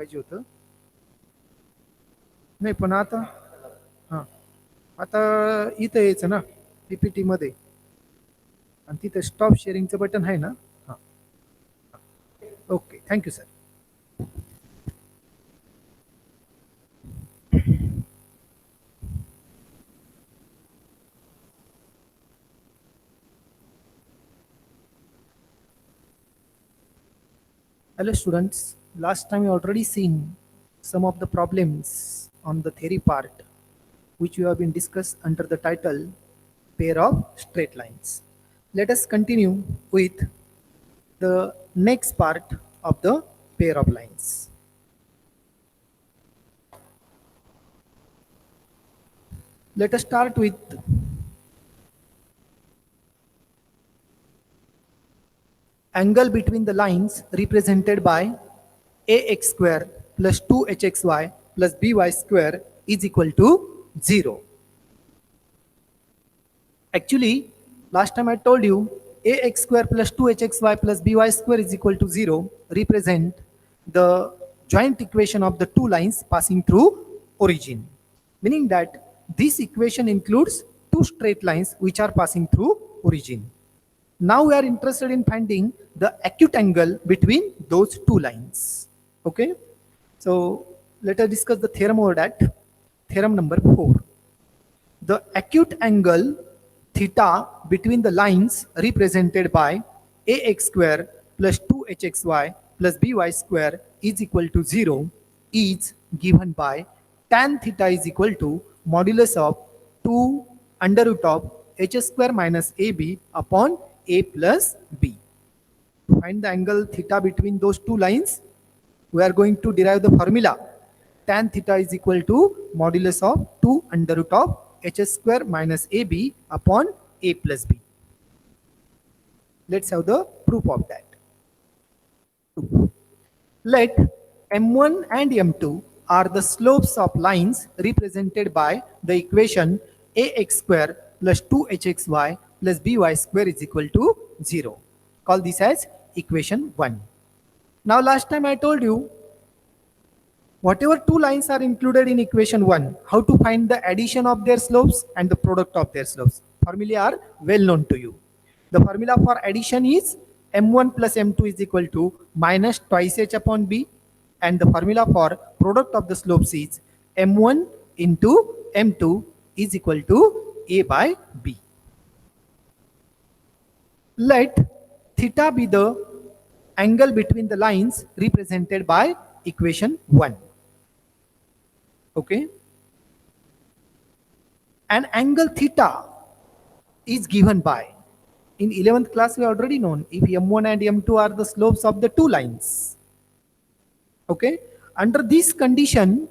पाहिजे होतं. नाही पण आता हां आता इथं यायचं ना पीपीटी मध्ये आणि तिथे स्टॉप शेअरिंगचं बटन आहे ना. हां okay thank you sir. Hello students, last time you already seen some of the problems on the theory part which we have been discussed under the title pair of straight lines. Let us continue with the next part of the pair of lines. Let us start with angle between the lines represented by ax square plus 2hxy plus by square is equal to 0. Actually, last time I told you ax square plus 2hxy plus by square is equal to 0 represent the joint equation of the two lines passing through origin. Meaning that this equation includes two straight lines which are passing through origin. Now we are interested in finding the acute angle between those two lines. Okay. So let us discuss the theorem over that. Theorem number 4. The acute angle theta between the lines represented by ax square plus 2hxy plus by square is equal to 0 is given by tan theta is equal to modulus of 2 under root of h square minus ab upon a plus b. To find the angle theta between those two lines, we are going to derive the formula tan theta is equal to modulus of 2 under root of h square minus ab upon a plus b. Let's have the proof of that. Let m1 and m2 are the slopes of lines represented by the equation ax square plus 2hxy plus by square is equal to 0. Call this as equation 1. Now last time I told you whatever two lines are included in equation 1, how to find the addition of their slopes and the product of their slopes. Formulae are well known to you. The formula for addition is m1 plus m2 is equal to minus twice h upon b, and the formula for product of the slopes is m1 into m2 is equal to a by b. Let theta be the angle between the lines represented by equation 1. Okay. An angle theta is given by, in 11th class we already known, if m1 and m2 are the slopes of the two lines. Okay. Under this condition,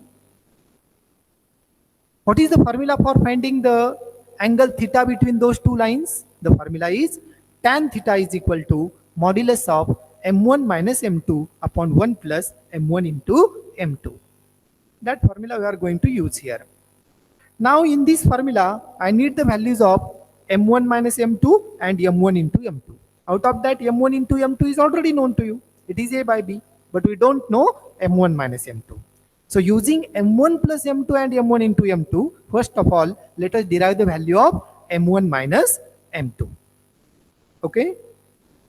what is the formula for finding the angle theta between those two lines? The formula is tan theta is equal to modulus of m1 minus m2 upon 1 plus m1 into m2. That formula we are going to use here. Now in this formula, I need the values of m1 minus m2 and m1 into m2. Out of that, m1 into m2 is already known to you. It is a by b, but we don't know m1 minus m2. So using m1 plus m2 and m1 into m2, first of all, let us derive the value of m1 minus m2. Okay.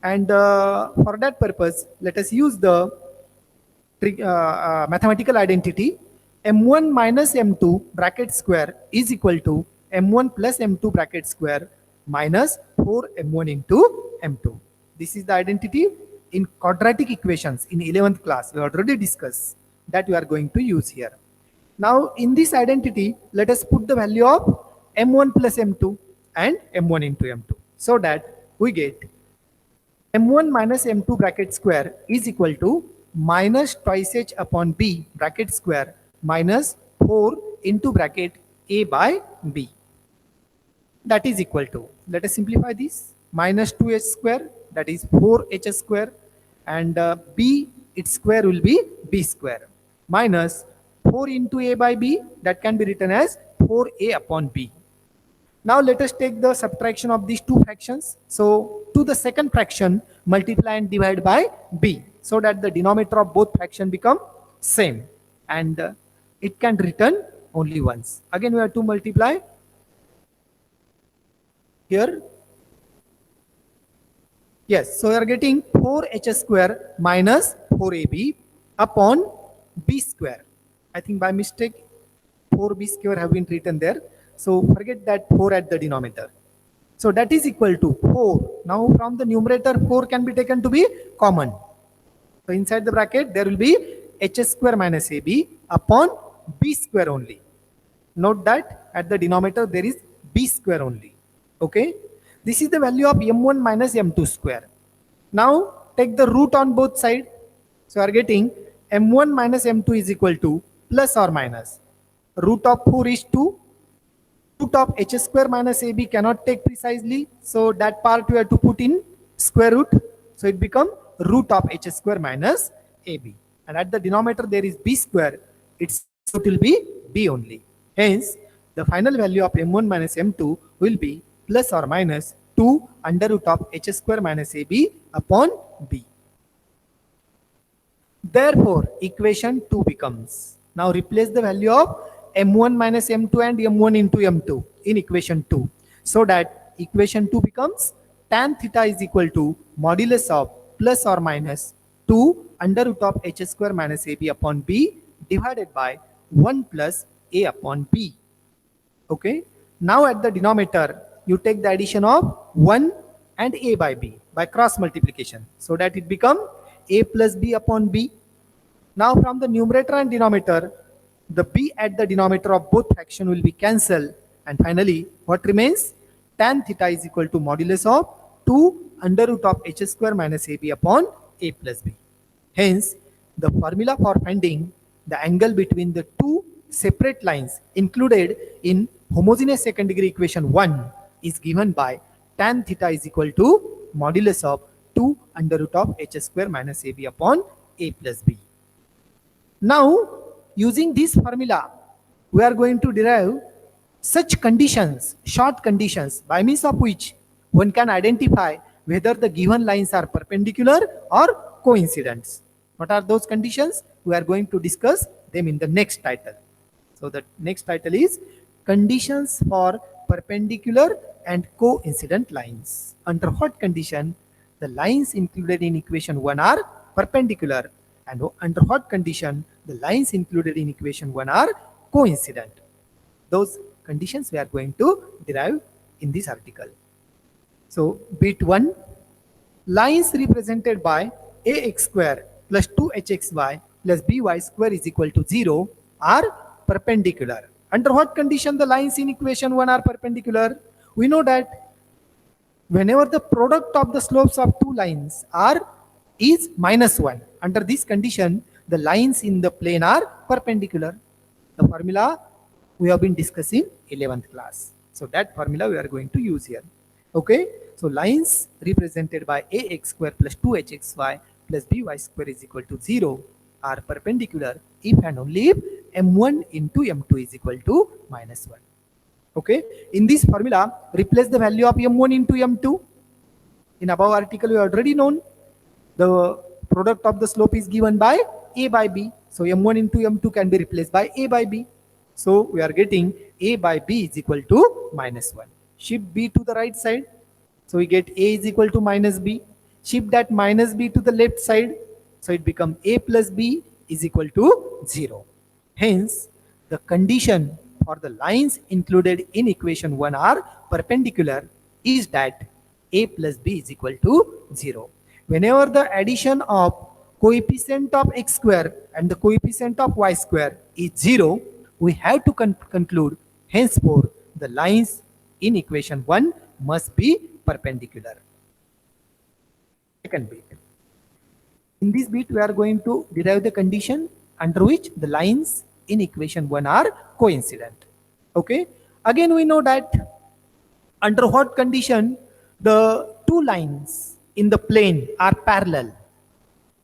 And for that purpose, let us use the mathematical identity m1 minus m2 bracket square is equal to m1 plus m2 bracket square minus 4 m1 into m2. This is the identity in quadratic equations in 11th class. We already discussed that we are going to use here. Now in this identity, let us put the value of m1 plus m2 and m1 into m2 so that we get m1 minus m2 bracket square is equal to minus twice h upon b bracket square minus 4 into bracket a by b. That is equal to, let us simplify this, minus 2h square, that is 4h square, and b its square will be b square, minus 4 into a by b, that can be written as 4a upon b. Now let us take the subtraction of these two fractions. So to the second fraction, multiply and divide by b, so that the denominator of both fraction become same, and it can return only once. Again, we have to multiply here. Yes, so we are getting 4h square minus 4ab upon b square. I think by mistake 4b square have been written there. So forget that 4 at the denominator. So that is equal to 4. Now from the numerator 4 can be taken to be common. So inside the bracket there will be h square minus ab upon b square only. Note that at the denominator there is b square only. Okay. This is the value of m1 minus m2 square. Now take the root on both sides. So we are getting m1 minus m2 is equal to plus or minus. Root of 4 is 2. Root of h square minus ab cannot take precisely. So that part we have to put in square root. So it becomes root of h square minus ab. And at the denominator there is b square. Its root will be b only. Hence, the final value of m1 minus m2 will be plus or minus 2 under root of h square minus ab upon b. Therefore, equation 2 becomes, now replace the value of m1 minus m2 and m1 into m2 in equation 2. So that equation 2 becomes tan theta is equal to modulus of plus or minus 2 under root of h square minus ab upon b divided by 1 plus a upon b. Okay. Now at the denominator, you take the addition of 1 and a by b by cross multiplication. So that it becomes a plus b upon b. Now from the numerator and denominator, the b at the denominator of both fraction will be cancelled. And finally, what remains? Tan theta is equal to modulus of 2 under root of h square minus ab upon a plus b. Hence, the formula for finding the angle between the two separate lines included in homogeneous second degree equation 1 is given by tan theta is equal to modulus of 2 under root of h square minus ab upon a plus b. Now, using this formula, we are going to derive such conditions, short conditions, by means of which one can identify whether the given lines are perpendicular or coincident. What are those conditions? We are going to discuss them in the next title. So the next title is Conditions for Perpendicular and Coincident Lines. Under what condition the lines included in equation 1 are perpendicular, and under what condition the lines included in equation 1 are coincident. Those conditions we are going to derive in this article. So bit 1, lines represented by ax square plus 2hxy plus by square is equal to 0 are perpendicular. Under what condition the lines in equation 1 are perpendicular? We know that whenever the product of the slopes of two lines is -1, under this condition the lines in the plane are perpendicular. The formula we have been discussing 11th class. So that formula we are going to use here. Okay. So lines represented by ax square plus 2hxy plus by square is equal to 0 are perpendicular if and only if m1 into m2 is equal to -1. Okay. In this formula, replace the value of m1 into m2. In above article, we already known the product of the slope is given by a by b. So m1 into m2 can be replaced by a by b. So we are getting a by b is equal to -1. Shift b to the right side. So we get a is equal to minus b. Shift that minus b to the left side. So it becomes a plus b is equal to 0. Hence, the condition for the lines included in equation 1 are perpendicular is that a plus b is equal to 0. Whenever the addition of coefficient of x square and the coefficient of y square is 0, we have to conclude henceforth the lines in equation 1 must be perpendicular. Second bit. In this bit, we are going to derive the condition under which the lines in equation 1 are coincident. Okay. Again, we know that under what condition the two lines in the plane are parallel.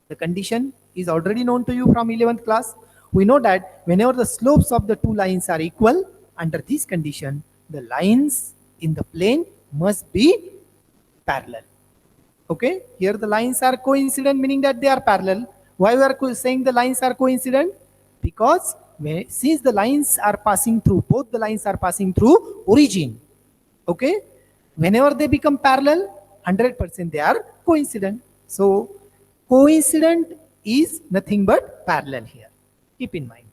The condition is already known to you from 11th class. We know that whenever the slopes of the two lines are equal, under this condition, the lines in the plane must be parallel. Okay, here the lines are coincident, meaning that they are parallel. Why we are saying the lines are coincident? Because since the lines are passing through, both the lines are passing through origin. Okay? Whenever they become parallel, 100% they are coincident. So coincident is nothing but parallel here. Keep in mind.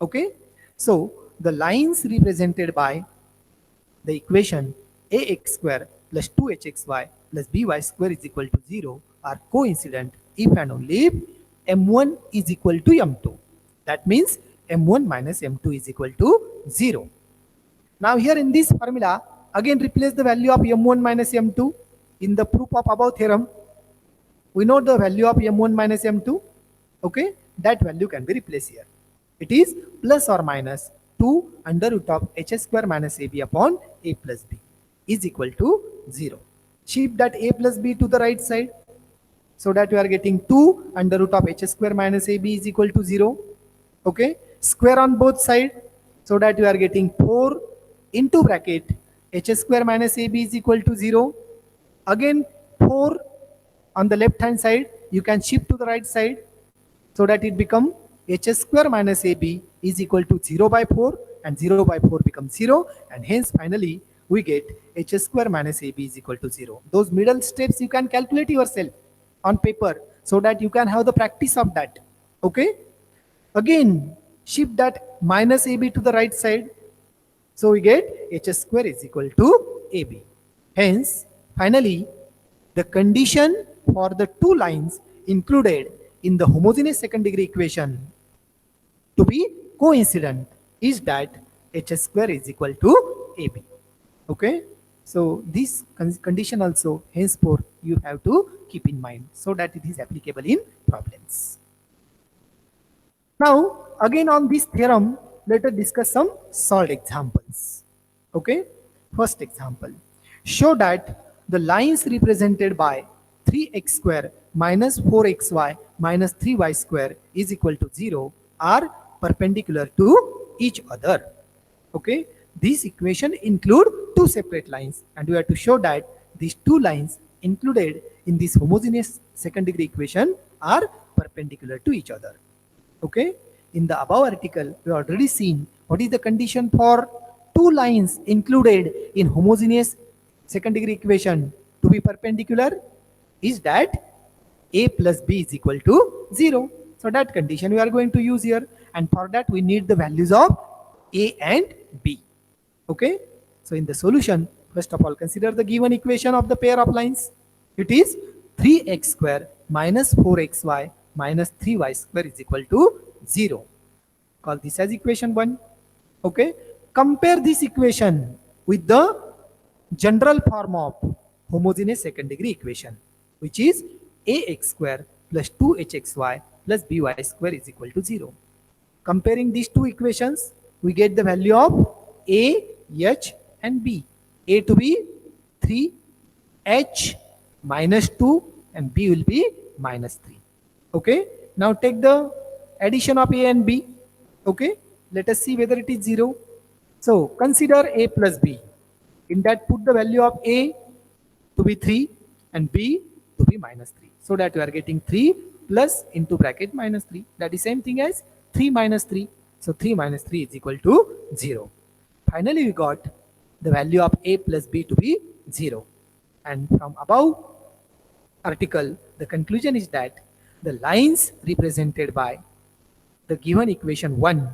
Okay? So the lines represented by the equation ax square plus 2hxy plus by square is equal to 0 are coincident if and only if m1 is equal to m2. That means m1 minus m2 is equal to 0. Now here in this formula, again replace the value of m1 minus m2 in the proof of above theorem. We know the value of m1 minus m2. Okay, that value can be replaced here. It is plus or minus 2 under root of h square minus ab upon a plus b is equal to 0. Shift that a plus b to the right side so that you are getting 2 under root of h square minus ab is equal to 0. Okay, square on both sides so that you are getting 4 into bracket h square minus ab is equal to 0. Again 4 on the left hand side, you can shift to the right side so that it become h square minus ab is equal to 0 by 4 and 0 by 4 becomes 0, and hence finally we get h square minus ab is equal to 0. Those middle steps you can calculate yourself on paper so that you can have the practice of that. Okay, again shift that minus ab to the right side, so we get h square is equal to ab. Hence finally the condition for the two lines included in the homogeneous second degree equation to be coincident is that h square is equal to ab. Okay, so this condition also henceforth you have to keep in mind so that it is applicable in problems. Now again on this theorem, let us discuss some solved examples. Okay, first example, show that the lines represented by 3x square minus 4xy minus 3y square is equal to 0 are perpendicular to each other. Okay, this equation include two separate lines and we have to show that these two lines included in this homogeneous second degree equation are perpendicular to each other. Okay, in the above article we have already seen what is the condition for two lines included in homogeneous second degree equation to be perpendicular is that a plus b is equal to 0. So that condition we are going to use here, and for that we need the values of a and b. Okay, so in the solution, first of all consider the given equation of the pair of lines. It is 3x square minus 4xy minus 3y square is equal to 0. Call this as equation 1. Okay, compare this equation with the general form of homogeneous second degree equation, which is ax square plus 2hxy plus by square is equal to 0. Comparing these two equations, we get the value of a, h and b. A to be 3, h minus 2 and b will be minus 3. Okay, now take the addition of a and b. Okay, let us see whether it is 0. So consider a plus b. In that put the value of a to be 3 and b to be minus 3. So that you are getting 3 plus into bracket minus 3. That is same thing as 3 minus 3. So 3 minus 3 is equal to 0. Finally we got the value of a plus b to be 0. And from above article, the conclusion is that the lines represented by the given equation 1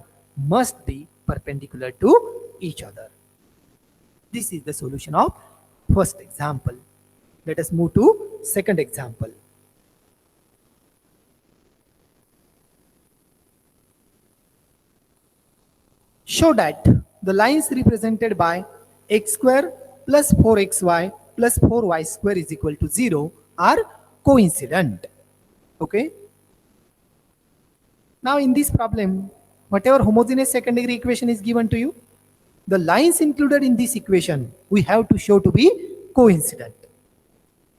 must be perpendicular to each other. This is the solution of first example. Let us move to second example. Show that the lines represented by x square plus 4xy plus 4y square is equal to 0 are coincident. Okay. Now in this problem, whatever homogeneous second degree equation is given to you, the lines included in this equation we have to show to be coincident.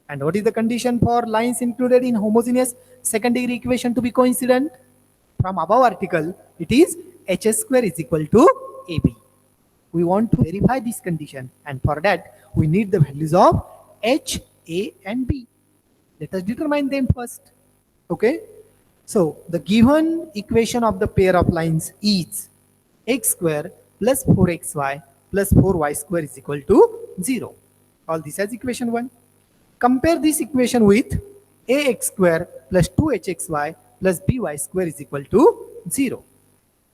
And what is the condition for lines included in homogeneous second degree equation to be coincident? From above article, it is h square is equal to ab. We want to verify this condition, and for that we need the values of h, a and b. Let us determine them first. Okay, So the given equation of the pair of lines is x square plus 4xy plus 4y square is equal to 0. Call this as equation 1. Compare this equation with ax square plus 2hxy plus by square is equal to 0.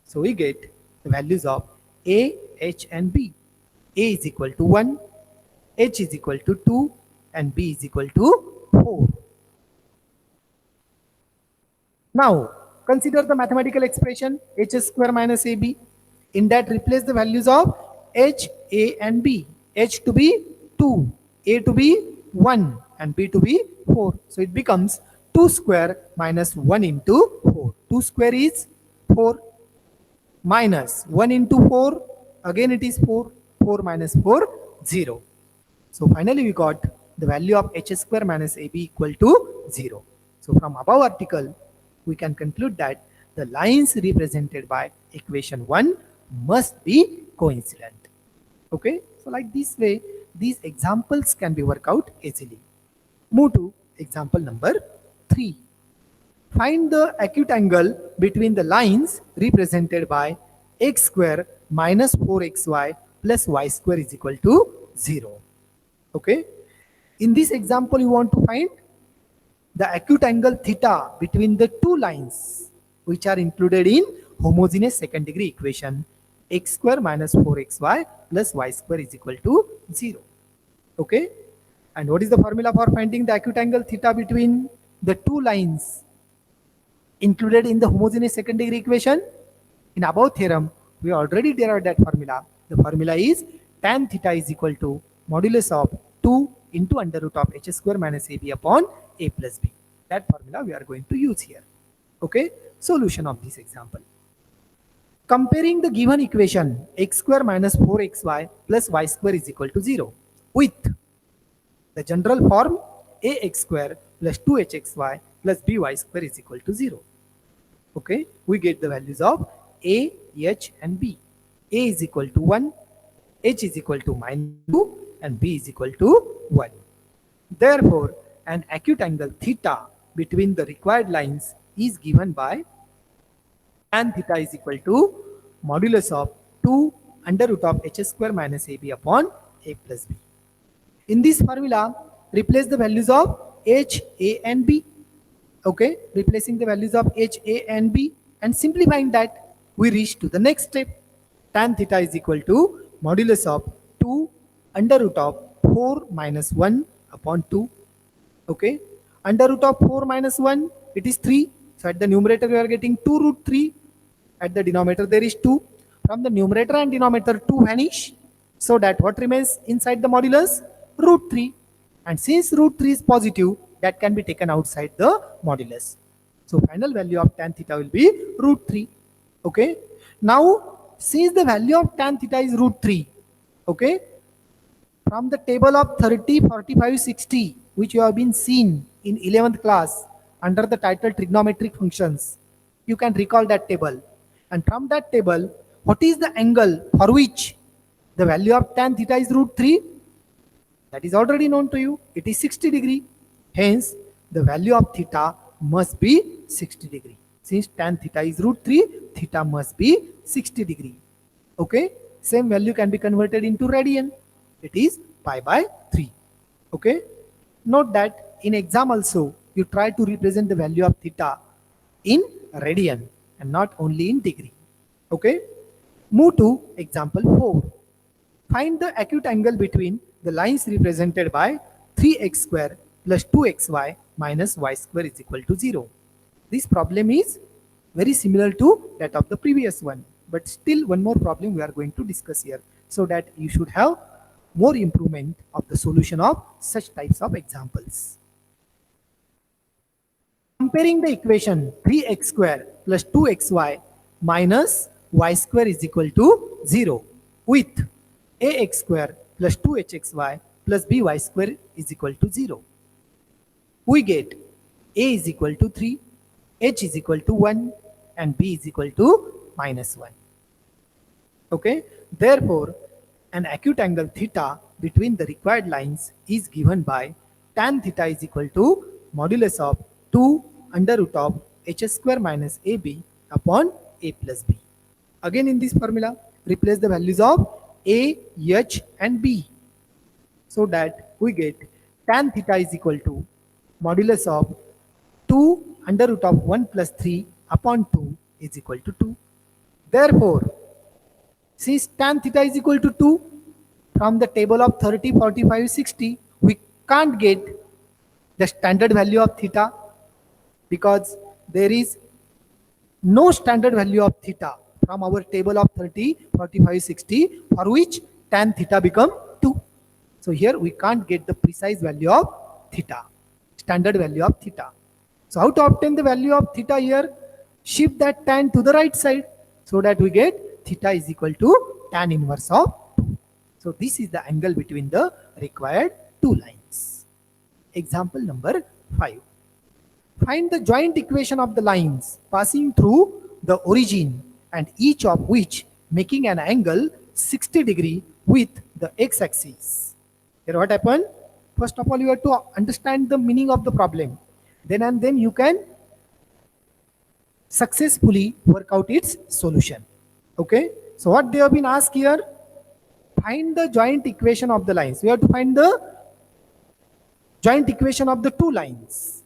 So we get the values of a, h and b. A is equal to 1, h is equal to 2 and b is equal to 4. Now, consider the mathematical expression h square minus ab. In that, replace the values of h, a and b. H to be 2, a to be 1 and b to be 4. So it becomes 2 square minus 1 into 4. 2 square is 4 minus 1 into 4. Again it is 4. 4 minus 4, 0. So finally we got the value of h square minus ab equal to 0. So from above article, we can conclude that the lines represented by equation 1 must be coincident. Okay, so like this way, these examples can be worked out easily. Move to example number 3. Find the acute angle between the lines represented by x square minus 4xy plus y square is equal to 0. Okay, in this example, you want to find the acute angle theta between the two lines which are included in homogeneous second degree equation x square minus 4xy plus y square is equal to 0. Okay, and what is the formula for finding the acute angle theta between the two lines included in the homogeneous second degree equation? In above theorem, we already derived that formula. The formula is tan theta is equal to modulus of 2 into under root of h square minus ab upon a plus b. That formula we are going to use here. Okay, solution of this example. Comparing the given equation x square minus 4xy plus y square is equal to 0 with the general form ax square plus 2hxy plus by square is equal to 0. Okay, we get the values of a, h and b. A is equal to 1, h is equal to minus 2 and b is equal to 1. Therefore, an acute angle theta between the required lines is given by tan theta is equal to modulus of 2 under root of h square minus ab upon a plus b. In this formula, replace the values of h, a and b. Okay, replacing the values of h, a and b and simplifying that, we reach to the next step. Tan theta is equal to modulus of 2 under root of 4 minus 1 upon 2. Okay, under root of 4 minus 1, it is 3. So at the numerator, we are getting 2 root 3. At the denominator, there is 2. From the numerator and denominator, 2 vanish. So that what remains inside the modulus? Root 3. And since root 3 is positive, that can be taken outside the modulus. So final value of tan theta will be root 3. Okay. Now, since the value of tan theta is root 3, okay, from the table of 30, 45, 60, which you have been seen in 11th class under the title trigonometric functions, you can recall that table. And from that table, what is the angle for which the value of tan theta is root 3? That is already known to you. It is 60 degree. Hence, the value of theta must be 60 degree. Since tan theta is root 3, theta must be 60 degree. Okay. Same value can be converted into radian. It is pi by 3. Okay. Note that in exam also, you try to represent the value of theta in radian and not only in degree. Okay. Move to example 4. Find the acute angle between the lines represented by 3x square plus 2xy minus y square is equal to 0. This problem is very similar to that of the previous one, but still one more problem we are going to discuss here, so that you should have more improvement of the solution of such types of examples. Comparing the equation 3x square plus 2xy minus y square is equal to 0 with ax square plus 2hxy plus by square is equal to 0. We get a is equal to 3, h is equal to 1 and b is equal to minus 1. Okay. Therefore, an acute angle theta between the required lines is given by tan theta is equal to modulus of 2 under root of h square minus ab upon a plus b. Again in this formula, replace the values of a, h and b, so that we get tan theta is equal to modulus of 2 under root of 1 plus 3 upon 2 is equal to 2. Therefore, since tan theta is equal to 2, from the table of 30, 45, 60, we can't get the standard value of theta because there is no standard value of theta from our table of 30, 45, 60 for which tan theta become 2. So here we can't get the precise value of theta, standard value of theta. So how to obtain the value of theta here? Shift that tan to the right side so that we get theta is equal to tan inverse of 2. So this is the angle between the required two lines. Example number 5. Find the joint equation of the lines passing through the origin and each of which making an angle 60 degree with the x-axis. Here what happened? First of all, you have to understand the meaning of the problem. Then you can successfully work out its solution. Okay. So what they have been asked here, find the joint equation of the lines. We have to find the joint equation of the two lines.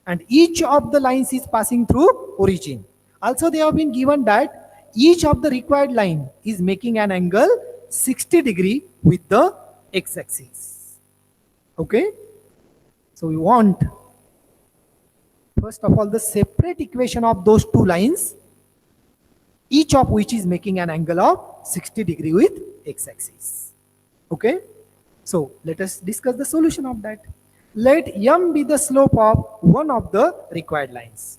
And each of the lines is passing through origin. Also they have been given that each of the required line is making an angle 60 degree with the x-axis. Okay. So we want first of all the separate equation of those two lines, each of which is making an angle of 60 degree with x-axis. Okay. So let us discuss the solution of that. Let m be the slope of one of the required lines.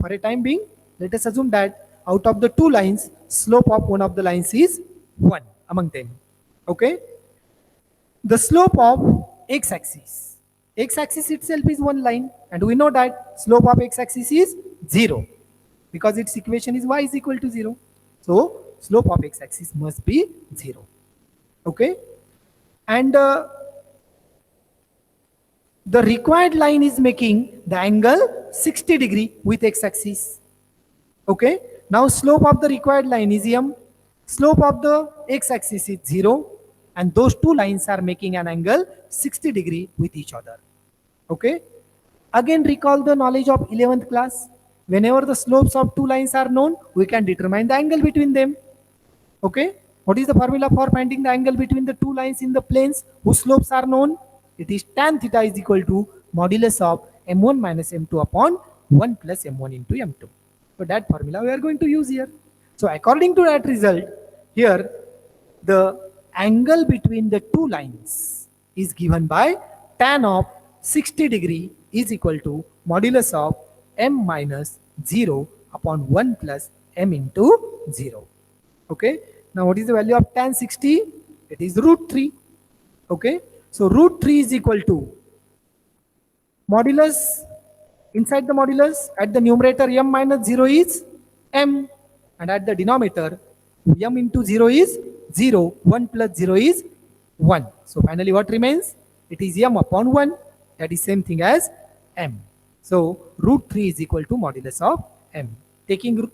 For a time being, let us assume that out of the two lines, slope of one of the lines is 1 among them. Okay. The slope of x-axis. X-axis itself is one line, and we know that slope of x-axis is 0 because its equation is y is equal to 0. So slope of x-axis must be 0. Okay. And the required line is making the angle 60 degree with x-axis. Okay. Now slope of the required line is m. Slope of the x-axis is 0. And those two lines are making an angle 60 degree with each other. Okay. Again recall the knowledge of 11th class. Whenever the slopes of two lines are known, we can determine the angle between them. Okay. What is the formula for finding the angle between the two lines in the planes whose slopes are known? It is tan theta is equal to modulus of m1 minus m2 upon 1 plus m1 into m2. So that formula we are going to use here. So according to that result, here the angle between the two lines is given by tan of 60 degree is equal to modulus of m minus 0 upon 1 plus m into 0. Okay. Now what is the value of tan 60? It is root 3. Okay. So root 3 is equal to modulus, inside the modulus at the numerator m minus 0 is m, and at the denominator m into 0 is 0, 1 plus 0 is 1. So finally what remains? It is m upon 1, that is same thing as m. So root 3 is equal to modulus of m. Taking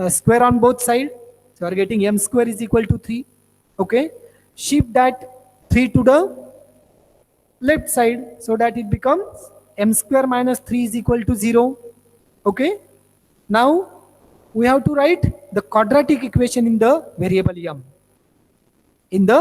square on both sides, so you are getting m square is equal to 3. Okay. Shift that 3 to the left side so that it becomes m square minus 3 is equal to 0. Okay. Now we have to write the quadratic equation in the variable m in the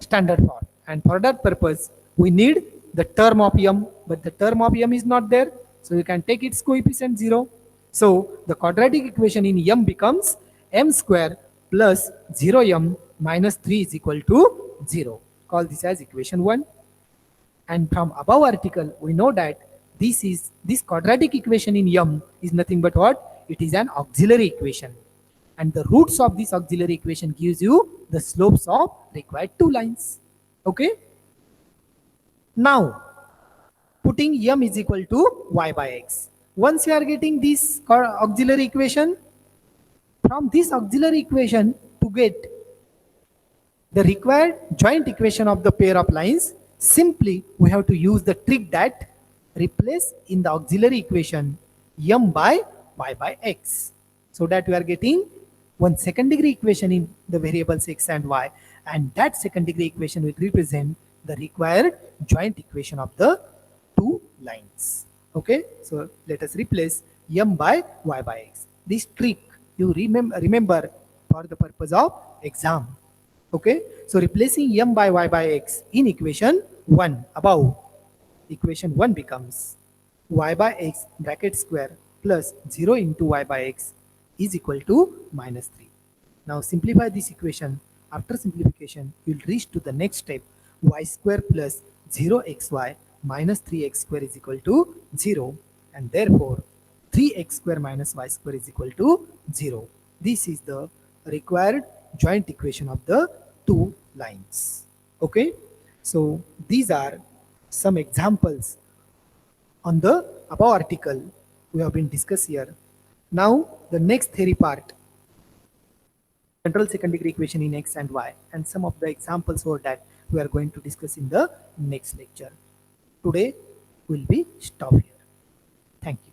standard form, and for that purpose we need the term of m, but the term of m is not there, so you can take its coefficient 0. So the quadratic equation in m becomes m square plus 0m minus 3 is equal to 0. Call this as equation 1. And from above article, we know that this quadratic equation in m is nothing but what? It is an auxiliary equation. And the roots of this auxiliary equation gives you the slopes of required two lines. Okay. Now, putting m is equal to y by x. Once you are getting this auxiliary equation, from this auxiliary equation to get the required joint equation of the pair of lines, simply we have to use the trick that replace in the auxiliary equation m by y by x. So that we are getting one second degree equation in the variables x and y, and that second degree equation will represent the required joint equation of the two lines. Okay, so let us replace m by y by x. This trick you remember for the purpose of exam. Okay, so replacing m by y by x in equation 1 above, equation 1 becomes y by x bracket square plus 0 into y by x is equal to minus 3. Now simplify this equation. After simplification, you'll reach to the next step, y square plus 0xy minus 3x square is equal to 0, and therefore 3x square minus y square is equal to 0. This is the required joint equation of the two lines. Okay, so these are some examples on the above article we have been discussed here. Now the next theory part, general second degree equation in x and y, and some of the examples for that we are going to discuss in the next lecture. Today will be stop here. Thank you.